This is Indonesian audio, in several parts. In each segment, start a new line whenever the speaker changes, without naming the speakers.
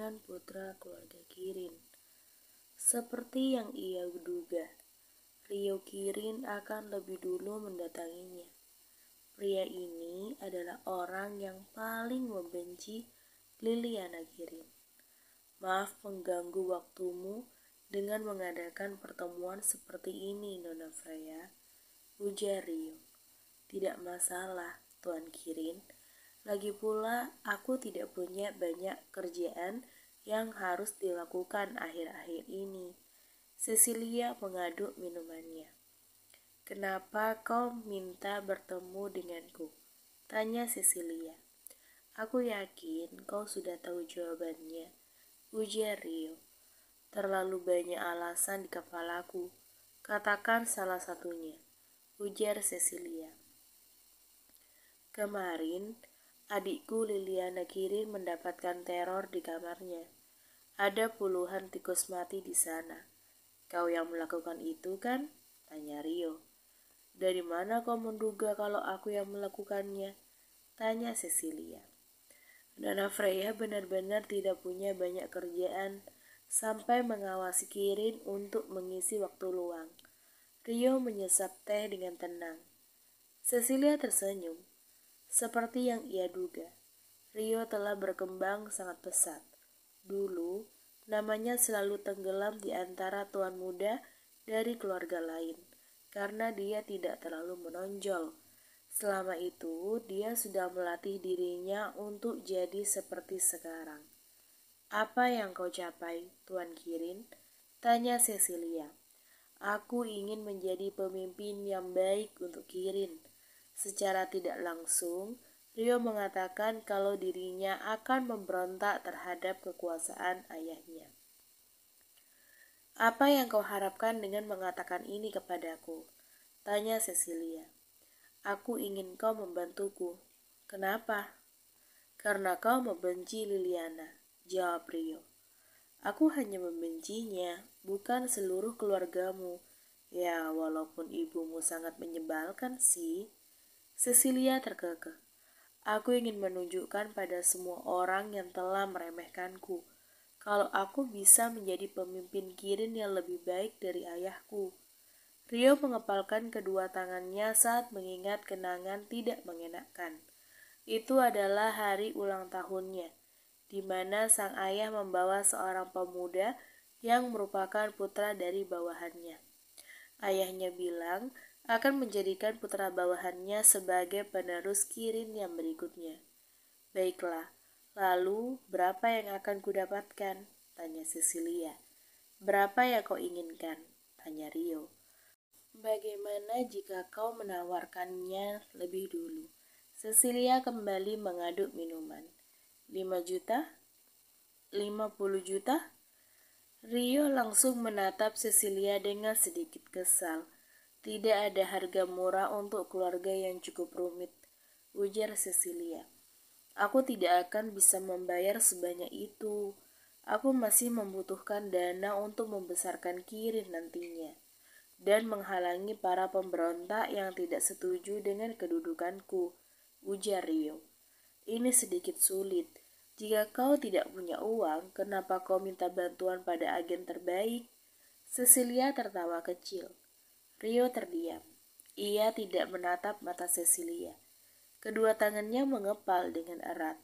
merupakan putra keluarga Kirin. Seperti yang ia duga, Rio Kirin akan lebih dulu mendatanginya. Pria ini adalah orang yang paling membenci Liliana Kirin. Maaf mengganggu waktumu dengan mengadakan pertemuan seperti ini, Nona Freya, ujar Rio. Tidak masalah, Tuan Kirin. Lagi pula, aku tidak punya banyak kerjaan yang harus dilakukan akhir-akhir ini. Cecilia mengaduk minumannya. Kenapa kau minta bertemu denganku? Tanya Cecilia. Aku yakin kau sudah tahu jawabannya, ujar Rio. Terlalu banyak alasan di kepalaku. Katakan salah satunya, ujar Cecilia. Kemarin, adikku Liliana Kirin mendapatkan teror di kamarnya. Ada puluhan tikus mati di sana. Kau yang melakukan itu kan? Tanya Rio. Dari mana kau menduga kalau aku yang melakukannya? Tanya Cecilia. Nona Freya benar-benar tidak punya banyak kerjaan sampai mengawasi Kirin untuk mengisi waktu luang. Rio menyesap teh dengan tenang. Cecilia tersenyum. Seperti yang ia duga, Rio telah berkembang sangat pesat. Dulu, namanya selalu tenggelam di antara tuan muda dari keluarga lain, karena dia tidak terlalu menonjol. Selama itu, dia sudah melatih dirinya untuk jadi seperti sekarang. Apa yang kau capai, Tuan Kirin? Tanya Cecilia. Aku ingin menjadi pemimpin yang baik untuk Kirin. Secara tidak langsung, Rio mengatakan kalau dirinya akan memberontak terhadap kekuasaan ayahnya. Apa yang kau harapkan dengan mengatakan ini kepadaku? Tanya Cecilia. Aku ingin kau membantuku. Kenapa? Karena kau membenci Liliana, jawab Rio. Aku hanya membencinya, bukan seluruh keluargamu. Ya, walaupun ibumu sangat menyebalkan sih. Cecilia terkekeh. Aku ingin menunjukkan pada semua orang yang telah meremehkanku, kalau aku bisa menjadi pemimpin Kirin yang lebih baik dari ayahku. Rio mengepalkan kedua tangannya saat mengingat kenangan tidak mengenakan. Itu adalah hari ulang tahunnya, di mana sang ayah membawa seorang pemuda yang merupakan putra dari bawahannya. Ayahnya bilang akan menjadikan putra bawahannya sebagai penerus Kirin yang berikutnya. Baiklah, lalu berapa yang akan kudapatkan? Tanya Cecilia. Berapa yang kau inginkan? Tanya Rio. Bagaimana jika kau menawarkannya lebih dulu? Cecilia kembali mengaduk minuman. 5 juta? 50 juta? Rio langsung menatap Cecilia dengan sedikit kesal. Tidak ada harga murah untuk keluarga yang cukup rumit, ujar Cecilia. Aku tidak akan bisa membayar sebanyak itu. Aku masih membutuhkan dana untuk membesarkan Kirin nantinya dan menghalangi para pemberontak yang tidak setuju dengan kedudukanku, ujar Rio. Ini sedikit sulit. Jika kau tidak punya uang, kenapa kau minta bantuan pada agen terbaik? Cecilia tertawa kecil. Rio terdiam. Ia tidak menatap mata Cecilia. Kedua tangannya mengepal dengan erat.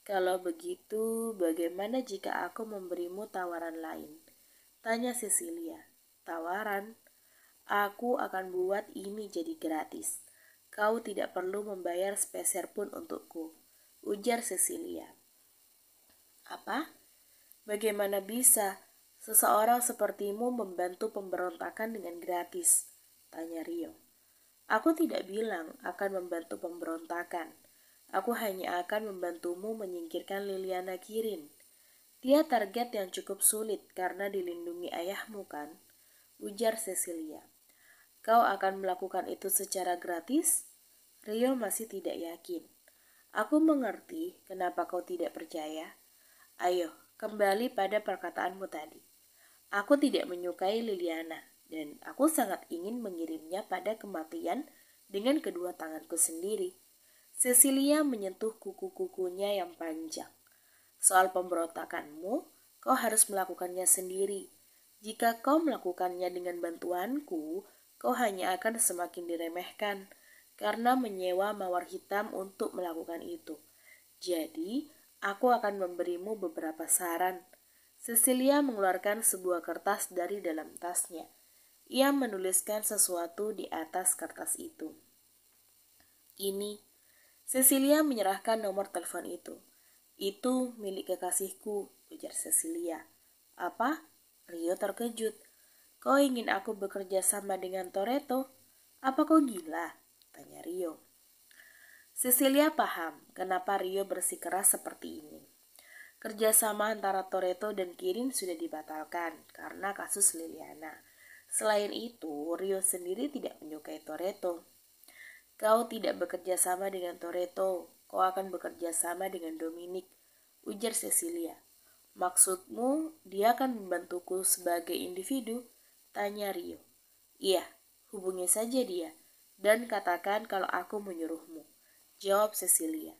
Kalau begitu, bagaimana jika aku memberimu tawaran lain? Tanya Cecilia. Tawaran? Aku akan buat ini jadi gratis. Kau tidak perlu membayar sepeser pun untukku, ujar Cecilia. Apa? Bagaimana bisa seseorang sepertimu membantu pemberontakan dengan gratis? Tanya Rio. Aku tidak bilang akan membantu pemberontakan. Aku hanya akan membantumu menyingkirkan Liliana Kirin. Dia target yang cukup sulit karena dilindungi ayahmu kan? Ujar Cecilia. Kau akan melakukan itu secara gratis? Rio masih tidak yakin. Aku mengerti kenapa kau tidak percaya. Ayo, kembali pada perkataanmu tadi. Aku tidak menyukai Liliana, dan aku sangat ingin mengirimnya pada kematian dengan kedua tanganku sendiri. Cecilia menyentuh kuku-kukunya yang panjang. Soal pemberontakanmu, kau harus melakukannya sendiri. Jika kau melakukannya dengan bantuanku, kau hanya akan semakin diremehkan karena menyewa mawar hitam untuk melakukan itu. Jadi, aku akan memberimu beberapa saran. Cecilia mengeluarkan sebuah kertas dari dalam tasnya. Ia menuliskan sesuatu di atas kertas itu. Ini, Cecilia menyerahkan nomor telepon itu. Itu milik kekasihku, ujar Cecilia. Apa? Rio terkejut. Kau ingin aku bekerja sama dengan Toretto? Apa kau gila? Tanya Rio. Cecilia paham kenapa Rio bersikeras seperti ini. Kerjasama antara Toretto dan Kirin sudah dibatalkan karena kasus Liliana. Selain itu, Rio sendiri tidak menyukai Toretto. Kau tidak bekerja sama dengan Toretto, kau akan bekerja sama dengan Dominic, ujar Cecilia. Maksudmu dia akan membantuku sebagai individu? Tanya Rio. Iya, hubungi saja dia dan katakan kalau aku menyuruhmu, jawab Cecilia.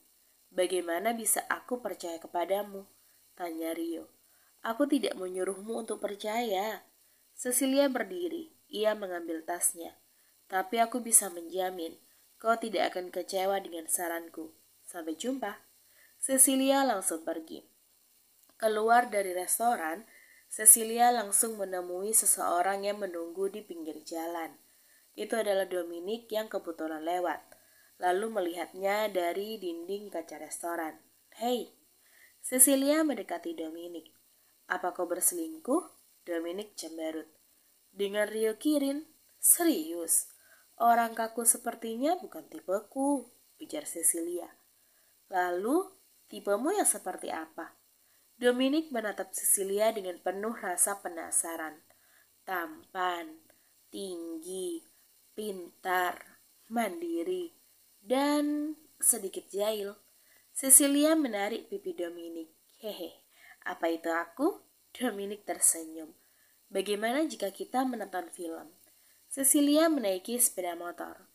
Bagaimana bisa aku percaya kepadamu? Tanya Rio. Aku tidak menyuruhmu untuk percaya. Cecilia berdiri, ia mengambil tasnya. Tapi aku bisa menjamin kau tidak akan kecewa dengan saranku. Sampai jumpa. Cecilia langsung pergi. Keluar dari restoran, Cecilia langsung menemui seseorang yang menunggu di pinggir jalan. Itu adalah Dominic yang kebetulan lewat, lalu melihatnya dari dinding kaca restoran. Hei, Cecilia mendekati Dominic. Apa kau berselingkuh? Dominic cemberut. Dengan Rio Kirin? Serius? Orang kaku sepertinya bukan tipeku, ujar Cecilia. Lalu, tipemu yang seperti apa? Dominic menatap Cecilia dengan penuh rasa penasaran. Tampan, tinggi, pintar, mandiri, dan sedikit jahil. Cecilia menarik pipi Dominic. Hehe, apa itu aku? Dominic tersenyum. Bagaimana jika kita menonton film? Cecilia menaiki sepeda motor.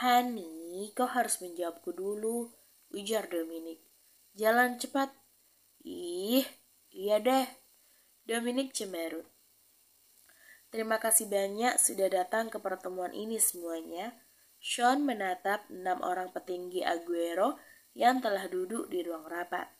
Hani, kau harus menjawabku dulu, ujar Dominic. Jalan cepat. Ih, iya deh. Dominic cemberut. Terima kasih banyak sudah datang ke pertemuan ini semuanya. Sean menatap 6 orang petinggi Aguero yang telah duduk di ruang rapat.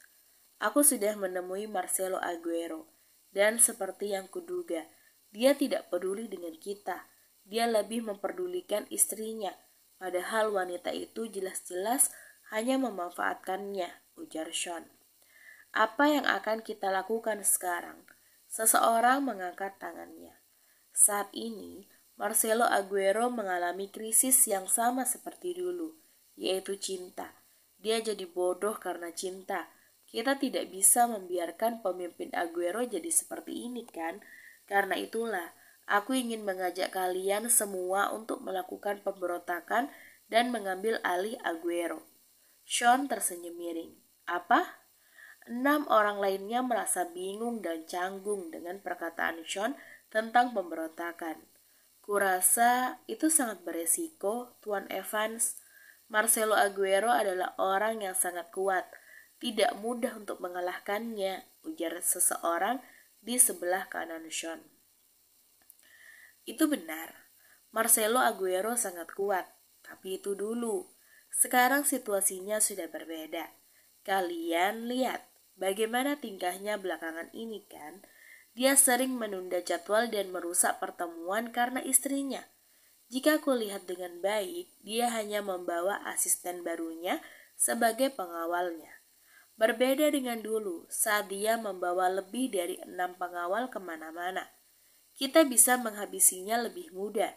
Aku sudah menemui Marcelo Aguero, dan seperti yang kuduga, dia tidak peduli dengan kita. Dia lebih memperdulikan istrinya, padahal wanita itu jelas-jelas hanya memanfaatkannya, ujar Sean. Apa yang akan kita lakukan sekarang? Seseorang mengangkat tangannya. Saat ini, Marcelo Aguero mengalami krisis yang sama seperti dulu, yaitu cinta. Dia jadi bodoh karena cinta. Kita tidak bisa membiarkan pemimpin Aguero jadi seperti ini, kan? Karena itulah, aku ingin mengajak kalian semua untuk melakukan pemberontakan dan mengambil alih Aguero. Sean tersenyum miring. Apa? 6 orang lainnya merasa bingung dan canggung dengan perkataan Sean tentang pemberontakan. Kurasa itu sangat beresiko, Tuan Evans. Marcelo Aguero adalah orang yang sangat kuat. Tidak mudah untuk mengalahkannya, ujar seseorang di sebelah kanan Sean. Itu benar, Marcelo Aguero sangat kuat, tapi itu dulu. Sekarang situasinya sudah berbeda. Kalian lihat bagaimana tingkahnya belakangan ini, kan? Dia sering menunda jadwal dan merusak pertemuan karena istrinya. Jika aku lihat dengan baik, dia hanya membawa asisten barunya sebagai pengawalnya. Berbeda dengan dulu saat dia membawa lebih dari 6 pengawal kemana-mana. Kita bisa menghabisinya lebih mudah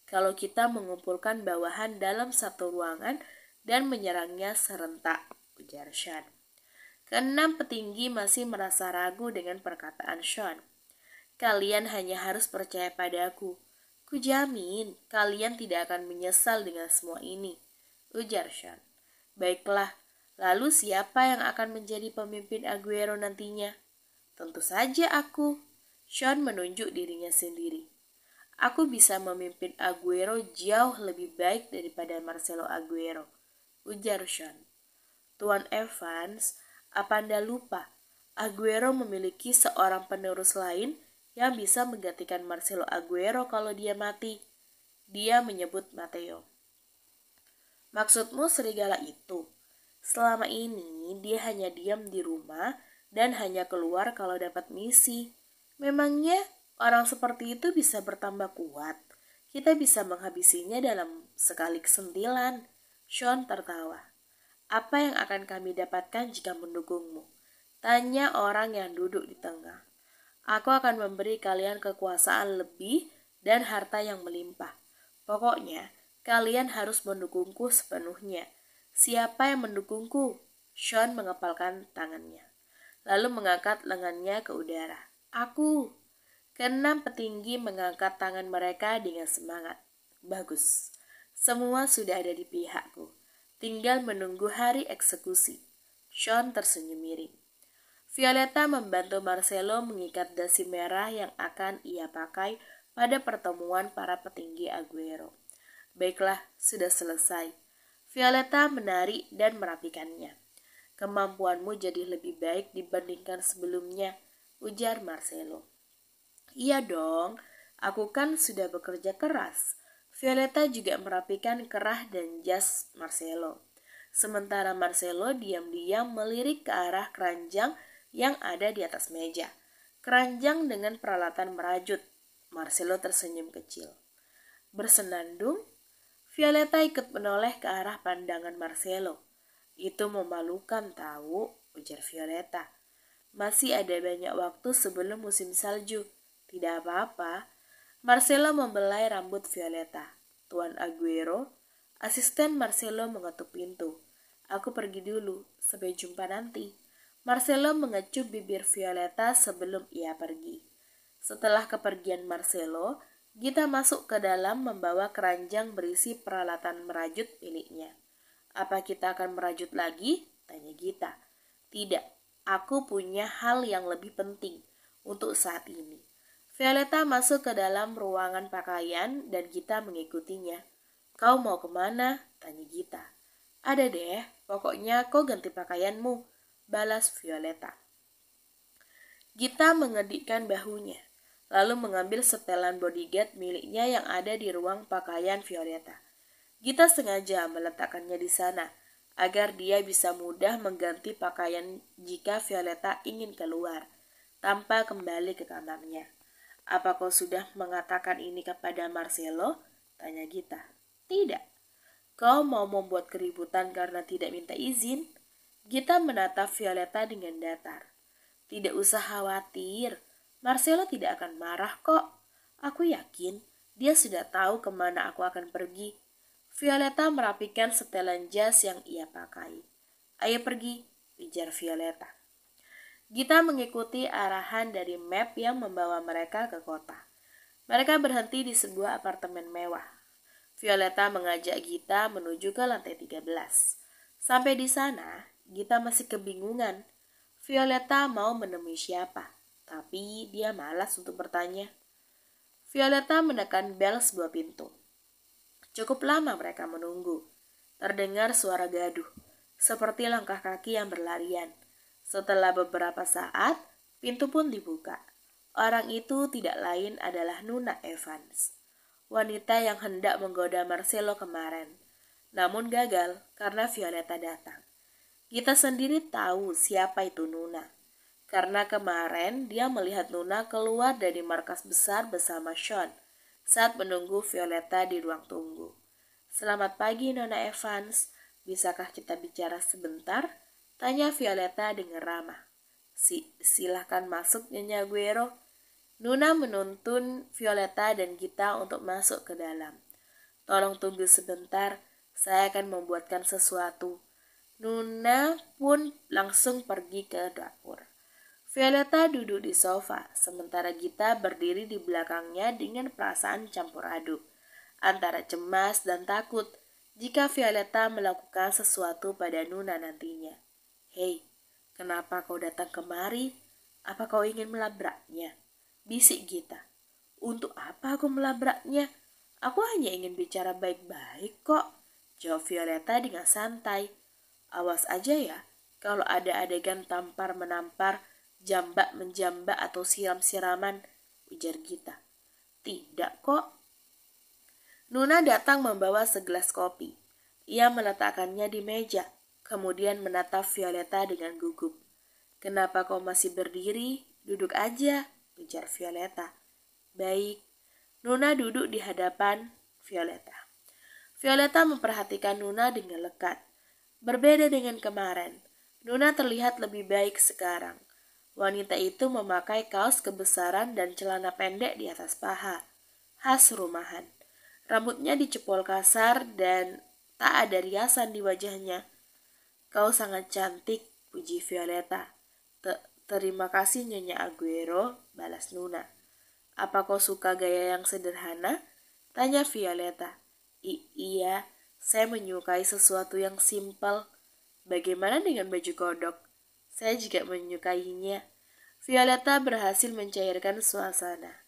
kalau kita mengumpulkan bawahan dalam satu ruangan dan menyerangnya serentak, ujar Sean. Keenam petinggi masih merasa ragu dengan perkataan Sean. Kalian hanya harus percaya padaku. Kujamin kalian tidak akan menyesal dengan semua ini, ujar Sean. Baiklah, lalu siapa yang akan menjadi pemimpin Aguero nantinya? Tentu saja aku. Sean menunjuk dirinya sendiri. Aku bisa memimpin Aguero jauh lebih baik daripada Marcelo Aguero, ujar Sean. Tuan Evans, apa Anda lupa? Aguero memiliki seorang penerus lain yang bisa menggantikan Marcelo Aguero kalau dia mati. Dia menyebut Matteo. Maksudmu serigala itu? Selama ini dia hanya diam di rumah dan hanya keluar kalau dapat misi. Memangnya orang seperti itu bisa bertambah kuat? Kita bisa menghabisinya dalam sekali kesentilan. Sean tertawa. Apa yang akan kami dapatkan jika mendukungmu? Tanya orang yang duduk di tengah. Aku akan memberi kalian kekuasaan lebih dan harta yang melimpah. Pokoknya, kalian harus mendukungku sepenuhnya. Siapa yang mendukungku? Sean mengepalkan tangannya, lalu mengangkat lengannya ke udara. Aku. Keenam petinggi mengangkat tangan mereka dengan semangat. Bagus. Semua sudah ada di pihakku. Tinggal menunggu hari eksekusi. Sean tersenyum miring. Violeta membantu Marcelo mengikat dasi merah yang akan ia pakai pada pertemuan para petinggi Aguero. Baiklah, sudah selesai. Violeta menari dan merapikannya. Kemampuanmu jadi lebih baik dibandingkan sebelumnya, ujar Marcelo. Iya dong, aku kan sudah bekerja keras. Violeta juga merapikan kerah dan jas Marcelo. Sementara Marcelo diam-diam melirik ke arah keranjang yang ada di atas meja. Keranjang dengan peralatan merajut. Marcelo tersenyum kecil. Bersenandung, Violeta ikut menoleh ke arah pandangan Marcelo. Itu memalukan tahu, ujar Violeta. Masih ada banyak waktu sebelum musim salju. Tidak apa-apa. Marcelo membelai rambut Violeta. Tuan Aguero, asisten Marcelo mengetuk pintu. Aku pergi dulu, sampai jumpa nanti. Marcelo mengecup bibir Violeta sebelum ia pergi. Setelah kepergian Marcelo, Gita masuk ke dalam membawa keranjang berisi peralatan merajut miliknya. Apa kita akan merajut lagi? Tanya Gita. Tidak, aku punya hal yang lebih penting untuk saat ini. Violeta masuk ke dalam ruangan pakaian dan Gita mengikutinya. Kau mau kemana? Tanya Gita. Ada deh, pokoknya kau ganti pakaianmu, balas Violeta. Gita mengedikkan bahunya, lalu mengambil setelan bodyguard miliknya yang ada di ruang pakaian Violeta. Gita sengaja meletakkannya di sana, agar dia bisa mudah mengganti pakaian jika Violeta ingin keluar, tanpa kembali ke kamarnya. Apa kau sudah mengatakan ini kepada Marcelo? Tanya Gita. Tidak. Kau mau membuat keributan karena tidak minta izin? Gita menatap Violeta dengan datar. Tidak usah khawatir, Marcelo tidak akan marah kok. Aku yakin dia sudah tahu kemana aku akan pergi. Violeta merapikan setelan jas yang ia pakai. Ayo pergi, pijar Violeta. Gita mengikuti arahan dari map yang membawa mereka ke kota. Mereka berhenti di sebuah apartemen mewah. Violeta mengajak Gita menuju ke lantai 13. Sampai di sana, Gita masih kebingungan. Violeta mau menemui siapa, tapi dia malas untuk bertanya. Violeta menekan bel sebuah pintu. Cukup lama mereka menunggu. Terdengar suara gaduh, seperti langkah kaki yang berlarian. Setelah beberapa saat, pintu pun dibuka. Orang itu tidak lain adalah Nuna Evans, wanita yang hendak menggoda Marcelo kemarin. Namun gagal karena Violeta datang. Kita sendiri tahu siapa itu Nuna, karena kemarin dia melihat Nuna keluar dari markas besar bersama Sean saat menunggu Violeta di ruang tunggu. Selamat pagi Nona Evans, bisakah kita bicara sebentar? Tanya Violeta dengan ramah. Silahkan masuk Nyonya Aguero. Nuna menuntun Violeta dan Gita untuk masuk ke dalam. Tolong tunggu sebentar, saya akan membuatkan sesuatu. Nuna pun langsung pergi ke dapur. Violeta duduk di sofa, sementara Gita berdiri di belakangnya dengan perasaan campur aduk, antara cemas dan takut jika Violeta melakukan sesuatu pada Nuna nantinya. Hei, kenapa kau datang kemari? Apa kau ingin melabraknya? Bisik Gita. Untuk apa aku melabraknya? Aku hanya ingin bicara baik-baik kok, jawab Violeta dengan santai. Awas aja ya, kalau ada adegan tampar-menampar, jambak-menjambak atau siram-siraman, ujar Gita. Tidak kok. Nuna datang membawa segelas kopi. Ia meletakkannya di meja, kemudian menatap Violeta dengan gugup. Kenapa kau masih berdiri? Duduk aja, ujar Violeta. Baik. Nuna duduk di hadapan Violeta. Violeta memperhatikan Nuna dengan lekat. Berbeda dengan kemarin, Nuna terlihat lebih baik sekarang. Wanita itu memakai kaos kebesaran dan celana pendek di atas paha, khas rumahan. Rambutnya dicepol kasar dan tak ada riasan di wajahnya. Kau sangat cantik, puji Violeta. Terima kasih Nyonya Aguero, balas Nuna. Apa kau suka gaya yang sederhana? Tanya Violeta. Iya, saya menyukai sesuatu yang simpel. Bagaimana dengan baju kodok? Saya juga menyukainya. Violeta berhasil mencairkan suasana.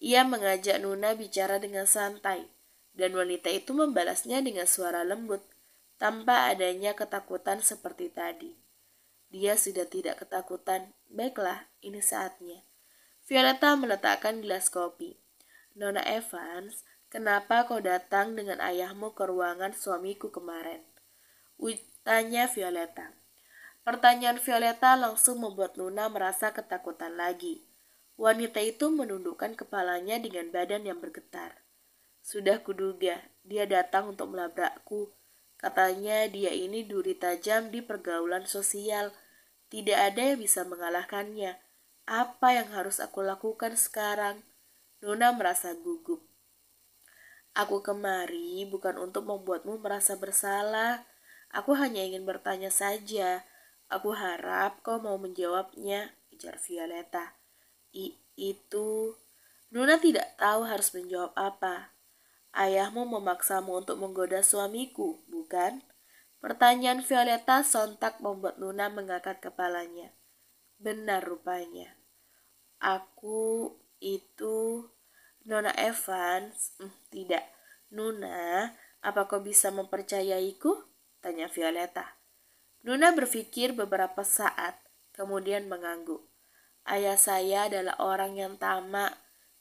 Ia mengajak Nuna bicara dengan santai, dan wanita itu membalasnya dengan suara lembut, tanpa adanya ketakutan seperti tadi. Dia sudah tidak ketakutan. Baiklah, ini saatnya. Violeta meletakkan gelas kopi. Nona Evans, kenapa kau datang dengan ayahmu ke ruangan suamiku kemarin? Tanya Violeta. Pertanyaan Violeta langsung membuat Nuna merasa ketakutan lagi. Wanita itu menundukkan kepalanya dengan badan yang bergetar. Sudah kuduga, dia datang untuk melabrakku. Katanya dia ini duri tajam di pergaulan sosial. Tidak ada yang bisa mengalahkannya. Apa yang harus aku lakukan sekarang? Nuna merasa gugup. Aku kemari bukan untuk membuatmu merasa bersalah. Aku hanya ingin bertanya saja. Aku harap kau mau menjawabnya, ujar Violeta. Itu... Nuna tidak tahu harus menjawab apa. Ayahmu memaksamu untuk menggoda suamiku, bukan? Pertanyaan Violeta sontak membuat Nuna mengangkat kepalanya. Benar rupanya. Aku itu... Nona Evans, tidak. Nuna, apa kau bisa mempercayaiku? Tanya Violeta. Nuna berpikir beberapa saat, kemudian mengangguk. Ayah saya adalah orang yang tamak.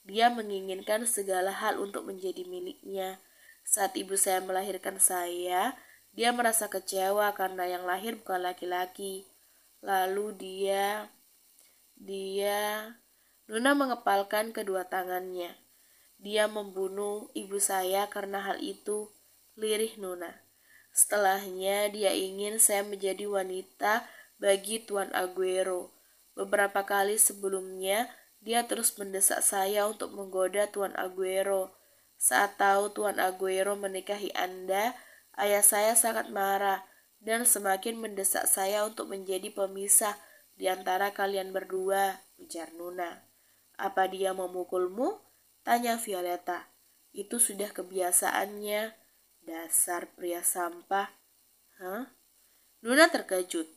Dia menginginkan segala hal untuk menjadi miliknya. Saat ibu saya melahirkan saya, dia merasa kecewa karena yang lahir bukan laki-laki. Lalu dia... Nuna mengepalkan kedua tangannya. Dia membunuh ibu saya karena hal itu, lirih Nuna. Setelahnya dia ingin saya menjadi wanita bagi Tuan Aguero. Beberapa kali sebelumnya dia terus mendesak saya untuk menggoda Tuan Aguero. Saat tahu Tuan Aguero menikahi Anda, ayah saya sangat marah dan semakin mendesak saya untuk menjadi pemisah di antara kalian berdua, ujar Nuna. Apa dia memukulmu? Tanya Violeta. Itu sudah kebiasaannya. Dasar pria sampah. Hah? Nuna terkejut.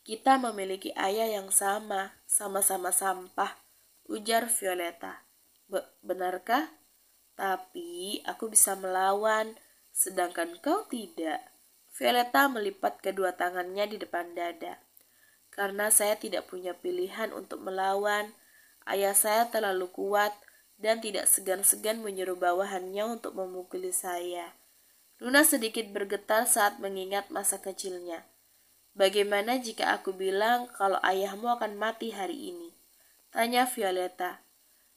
Kita memiliki ayah yang sama-sama sampah, ujar Violeta. Benarkah? Tapi aku bisa melawan, sedangkan kau tidak. Violeta melipat kedua tangannya di depan dada. Karena saya tidak punya pilihan untuk melawan, ayah saya terlalu kuat dan tidak segan-segan menyuruh bawahannya untuk memukuli saya. Nuna sedikit bergetar saat mengingat masa kecilnya. Bagaimana jika aku bilang kalau ayahmu akan mati hari ini? Tanya Violeta.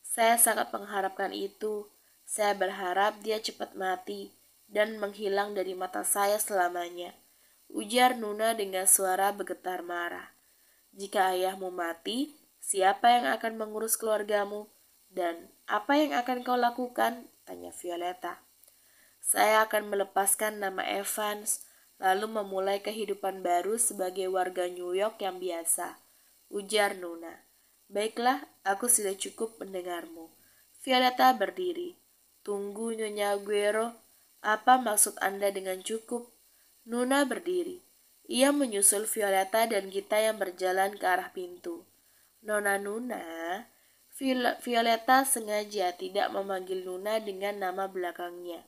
Saya sangat mengharapkan itu. Saya berharap dia cepat mati dan menghilang dari mata saya selamanya, ujar Nuna dengan suara bergetar marah. Jika ayahmu mati, siapa yang akan mengurus keluargamu? Dan apa yang akan kau lakukan? Tanya Violeta. Saya akan melepaskan nama Evans, lalu memulai kehidupan baru sebagai warga New York yang biasa, ujar Nuna. Baiklah, aku sudah cukup mendengarmu. Violeta berdiri. Tunggu Nyonya Aguero, apa maksud Anda dengan cukup? Nuna berdiri. Ia menyusul Violeta dan Gita yang berjalan ke arah pintu. Nona Nuna, Violeta sengaja tidak memanggil Nuna dengan nama belakangnya.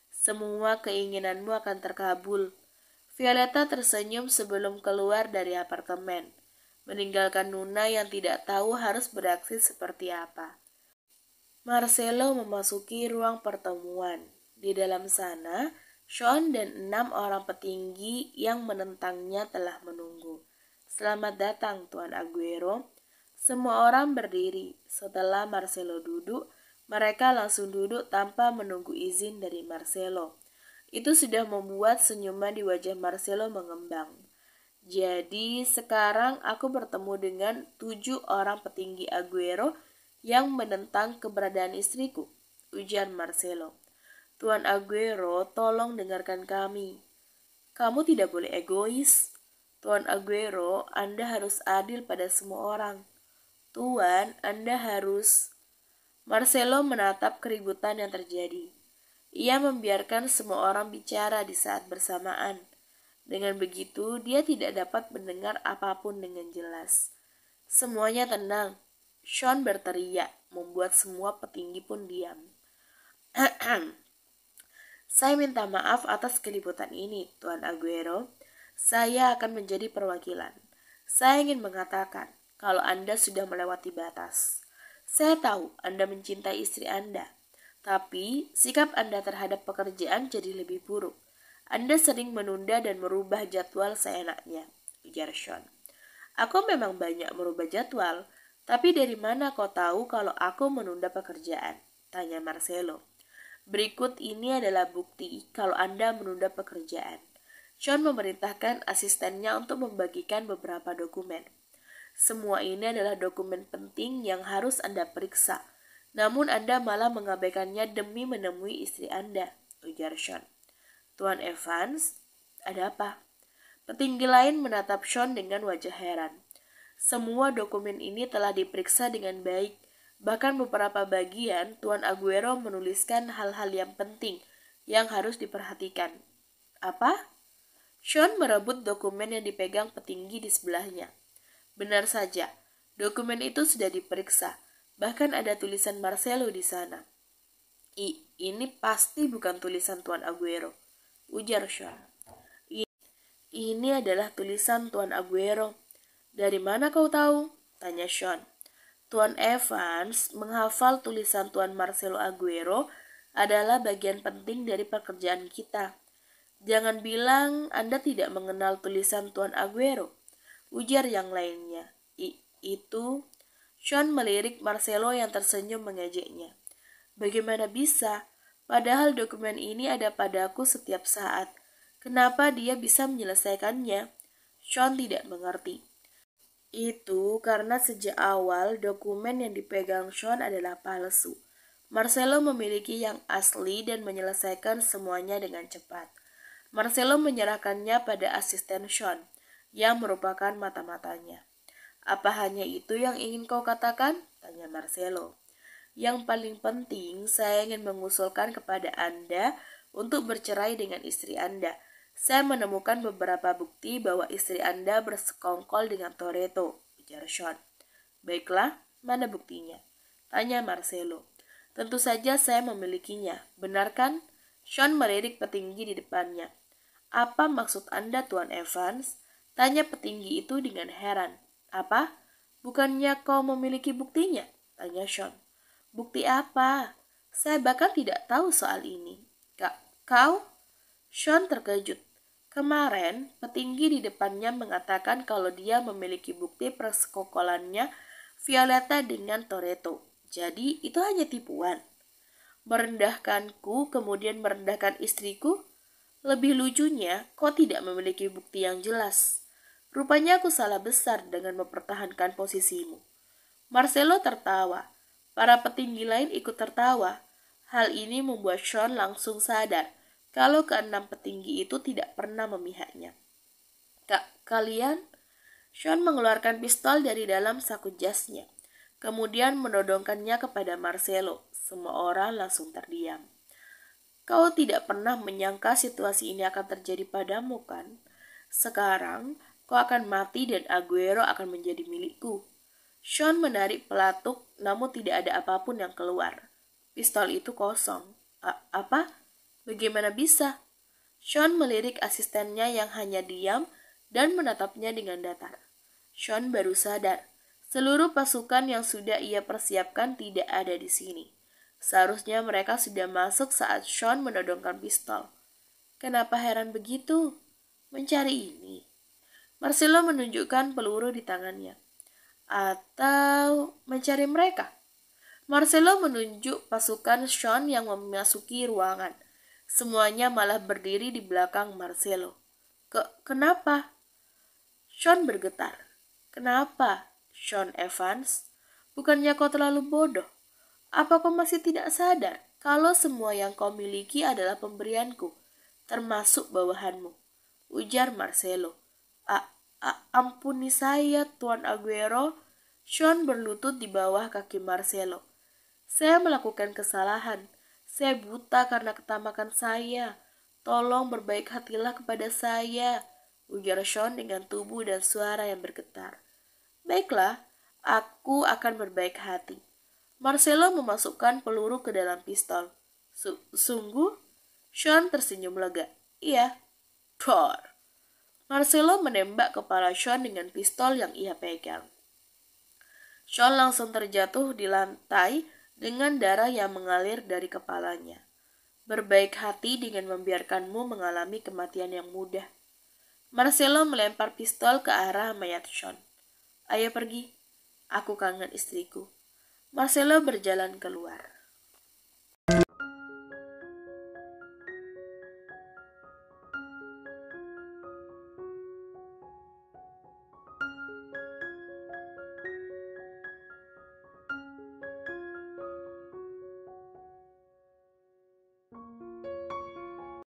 Semua keinginanmu akan terkabul. Violeta tersenyum sebelum keluar dari apartemen. meninggalkan Nuna yang tidak tahu harus beraksi seperti apa. Marcelo memasuki ruang pertemuan. Di dalam sana, Sean dan 6 orang petinggi yang menentangnya telah menunggu. Selamat datang, Tuan Aguero. Semua orang berdiri. Setelah Marcelo duduk, mereka langsung duduk tanpa menunggu izin dari Marcelo. Itu sudah membuat senyuman di wajah Marcelo mengembang. Jadi sekarang aku bertemu dengan 7 orang petinggi Aguero yang menentang keberadaan istriku, ujar Marcelo. Tuan Aguero, tolong dengarkan kami. Kamu tidak boleh egois. Tuan Aguero, Anda harus adil pada semua orang. Tuan, Anda harus... Marcelo menatap keributan yang terjadi. Ia membiarkan semua orang bicara di saat bersamaan. Dengan begitu, dia tidak dapat mendengar apapun dengan jelas. Semuanya tenang. Sean berteriak, membuat semua petinggi pun diam. Saya minta maaf atas keributan ini, Tuan Aguero. Saya akan menjadi perwakilan. Saya ingin mengatakan kalau Anda sudah melewati batas. Saya tahu Anda mencintai istri Anda, tapi sikap Anda terhadap pekerjaan jadi lebih buruk. Anda sering menunda dan merubah jadwal seenaknya, ujar Sean. Aku memang banyak merubah jadwal, tapi dari mana kau tahu kalau aku menunda pekerjaan? Tanya Marcelo. Berikut ini adalah bukti kalau Anda menunda pekerjaan. Sean memerintahkan asistennya untuk membagikan beberapa dokumen. Semua ini adalah dokumen penting yang harus Anda periksa. Namun Anda malah mengabaikannya demi menemui istri Anda, ujar Sean. Tuan Evans, ada apa? Petinggi lain menatap Sean dengan wajah heran. Semua dokumen ini telah diperiksa dengan baik. Bahkan beberapa bagian, Tuan Aguero menuliskan hal-hal yang penting yang harus diperhatikan. Apa? Sean merebut dokumen yang dipegang petinggi di sebelahnya. Benar saja, dokumen itu sudah diperiksa. Bahkan ada tulisan Marcelo di sana. Ini pasti bukan tulisan Tuan Aguero, ujar Sean. Ini adalah tulisan Tuan Aguero. Dari mana kau tahu? Tanya Sean. Tuan Evans menghafal tulisan Tuan Marcelo Aguero adalah bagian penting dari pekerjaan kita. Jangan bilang Anda tidak mengenal tulisan Tuan Aguero, ujar yang lainnya. Itu... Sean melirik Marcelo yang tersenyum mengejeknya. Bagaimana bisa? Padahal dokumen ini ada padaku setiap saat. Kenapa dia bisa menyelesaikannya? Sean tidak mengerti. Itu karena sejak awal dokumen yang dipegang Sean adalah palsu. Marcelo memiliki yang asli dan menyelesaikan semuanya dengan cepat. Marcelo menyerahkannya pada asisten Sean, yang merupakan mata-matanya. Apa hanya itu yang ingin kau katakan? Tanya Marcelo. Yang paling penting, saya ingin mengusulkan kepada Anda untuk bercerai dengan istri Anda. Saya menemukan beberapa bukti bahwa istri Anda bersekongkol dengan Toretto, ujar Sean. Baiklah, mana buktinya? Tanya Marcelo. Tentu saja saya memilikinya, benar kan? Sean melirik petinggi di depannya. Apa maksud Anda, Tuan Evans? Tanya petinggi itu dengan heran. Apa? Bukannya kau memiliki buktinya? Tanya Sean. Bukti apa? Saya bahkan tidak tahu soal ini. Kau? Sean terkejut. Kemarin, petinggi di depannya mengatakan kalau dia memiliki bukti persekongkolannya Violetta dengan Toretto. Jadi, itu hanya tipuan. Merendahkanku, kemudian merendahkan istriku? Lebih lucunya, kau tidak memiliki bukti yang jelas. Rupanya aku salah besar dengan mempertahankan posisimu. Marcelo tertawa. Para petinggi lain ikut tertawa. Hal ini membuat Sean langsung sadar kalau keenam petinggi itu tidak pernah memihaknya. Kalian? Sean mengeluarkan pistol dari dalam saku jasnya. Kemudian menodongkannya kepada Marcelo. Semua orang langsung terdiam. Kau tidak pernah menyangka situasi ini akan terjadi padamu, kan? Sekarang, kau akan mati dan Aguero akan menjadi milikku. Sean menarik pelatuk, namun tidak ada apapun yang keluar. Pistol itu kosong. Apa? Bagaimana bisa? Sean melirik asistennya yang hanya diam dan menatapnya dengan datar. Sean baru sadar. Seluruh pasukan yang sudah ia persiapkan tidak ada di sini. Seharusnya mereka sudah masuk saat Sean menodongkan pistol. Kenapa heran begitu? Mencari ini. Marcelo menunjukkan peluru di tangannya. Atau mencari mereka? Marcelo menunjuk pasukan Sean yang memasuki ruangan. Semuanya malah berdiri di belakang Marcelo. Kenapa? Sean bergetar. Kenapa? Sean Evans, bukannya kau terlalu bodoh? Apa kau masih tidak sadar kalau semua yang kau miliki adalah pemberianku, termasuk bawahanmu? Ujar Marcelo. Ampuni saya, Tuan Aguero. Sean berlutut di bawah kaki Marcelo. Saya melakukan kesalahan. Saya buta karena ketamakan saya. Tolong berbaik hatilah kepada saya, ujar Sean dengan tubuh dan suara yang bergetar. Baiklah, aku akan berbaik hati. Marcelo memasukkan peluru ke dalam pistol. Sungguh? Sean tersenyum lega. Iya. Dor. Marcelo menembak kepala Sean dengan pistol yang ia pegang. Sean langsung terjatuh di lantai dengan darah yang mengalir dari kepalanya. Berbaik hati dengan membiarkanmu mengalami kematian yang mudah. Marcelo melempar pistol ke arah mayat Sean. Ayo pergi, aku kangen istriku. Marcelo berjalan keluar.